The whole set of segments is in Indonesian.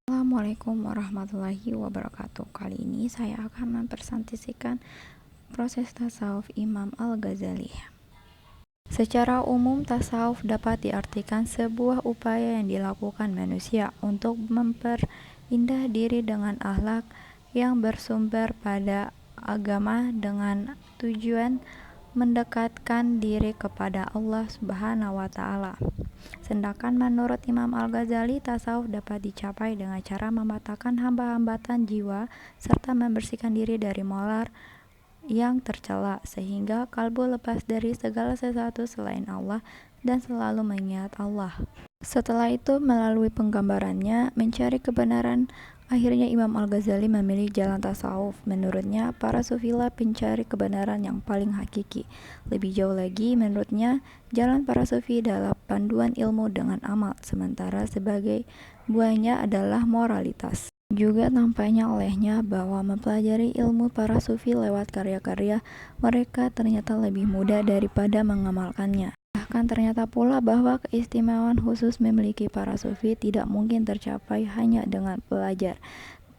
Assalamualaikum warahmatullahi wabarakatuh. Kali ini saya akan mempresentasikan proses tasawuf Imam Al-Ghazali. Secara umum, tasawuf dapat diartikan sebuah upaya yang dilakukan manusia untuk memperindah diri dengan akhlak yang bersumber pada agama dengan tujuan mendekatkan diri kepada Allah Subhanahu wa Ta'ala. Sedangkan menurut Imam Al-Ghazali, tasawuf dapat dicapai dengan cara mematahkan hambatan jiwa serta membersihkan diri dari molar yang tercela, sehingga kalbu lepas dari segala sesuatu selain Allah dan selalu mengingat Allah. Setelah itu, melalui penggambarannya mencari kebenaran, akhirnya Imam Al-Ghazali memilih jalan tasawuf. Menurutnya, para sufilah pencari kebenaran yang paling hakiki. Lebih jauh lagi, menurutnya, jalan para sufi adalah panduan ilmu dengan amal, sementara sebagai buahnya adalah moralitas. Juga tampaknya olehnya bahwa mempelajari ilmu para sufi lewat karya-karya mereka ternyata lebih mudah daripada mengamalkannya. Bahkan ternyata pula bahwa keistimewaan khusus memiliki para sufi tidak mungkin tercapai hanya dengan belajar,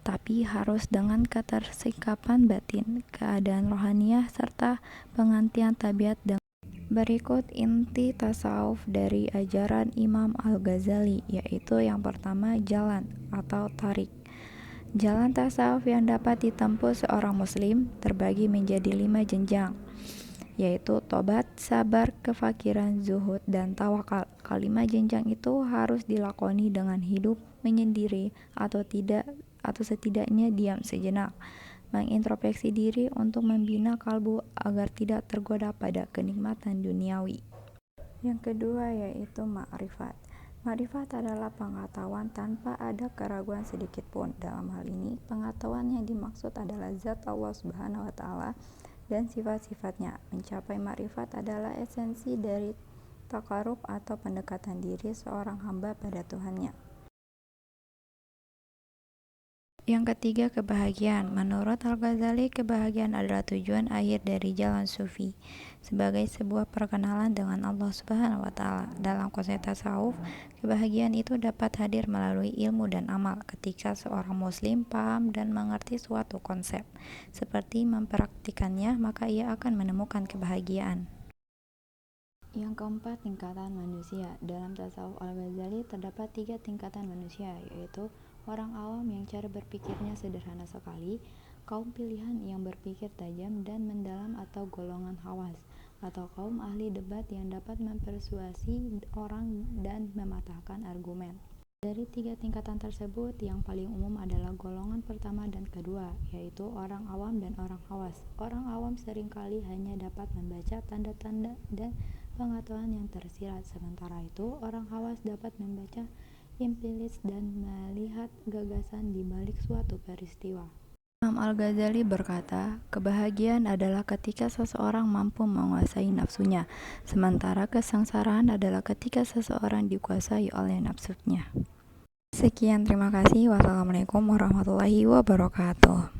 tapi harus dengan ketersikapan batin, keadaan rohaniah, serta pengantian tabiat dengan. Berikut inti tasawuf dari ajaran Imam Al-Ghazali, yaitu yang pertama, jalan atau tarik. Jalan tasawuf yang dapat ditempuh seorang muslim terbagi menjadi 5 jenjang, yaitu tobat, sabar, kefakiran, zuhud, dan tawakal. Kelima jenjang itu harus dilakoni dengan hidup menyendiri atau setidaknya diam sejenak, mengintrospeksi diri untuk membina kalbu agar tidak tergoda pada kenikmatan duniawi. Yang kedua yaitu ma'rifat. Ma'rifat adalah pengetahuan tanpa ada keraguan sedikit pun. Dalam hal ini, pengetahuan yang dimaksud adalah zat Allah Subhanahu wa Ta'ala dan sifat-sifatnya. Mencapai ma'rifat adalah esensi dari takarub atau pendekatan diri seorang hamba pada Tuhannya. Yang ketiga, kebahagiaan. Menurut Al-Ghazali, kebahagiaan adalah tujuan akhir dari jalan sufi, sebagai sebuah perkenalan dengan Allah Subhanahu wa Ta'ala. Dalam konsep tasawuf, kebahagiaan itu dapat hadir melalui ilmu dan amal. Ketika seorang muslim paham dan mengerti suatu konsep, seperti mempraktikannya, maka ia akan menemukan kebahagiaan. Yang keempat, tingkatan manusia. Dalam tasawuf Al-Ghazali terdapat 3 tingkatan manusia, yaitu orang awam yang cara berpikirnya sederhana sekali, kaum pilihan yang berpikir tajam dan mendalam atau golongan khawas, atau kaum ahli debat yang dapat mempersuasi orang dan mematahkan argumen. Dari 3 tingkatan tersebut, yang paling umum adalah golongan pertama dan kedua, yaitu orang awam dan orang khawas. Orang awam seringkali hanya dapat membaca tanda-tanda dan pengetahuan yang tersirat, sementara itu orang khawas dapat membaca empiris dan melihat gagasan di balik suatu peristiwa. Imam Al-Ghazali berkata, kebahagiaan adalah ketika seseorang mampu menguasai nafsunya, sementara kesengsaraan adalah ketika seseorang dikuasai oleh nafsunya. Sekian, terima kasih. Wassalamualaikum warahmatullahi wabarakatuh.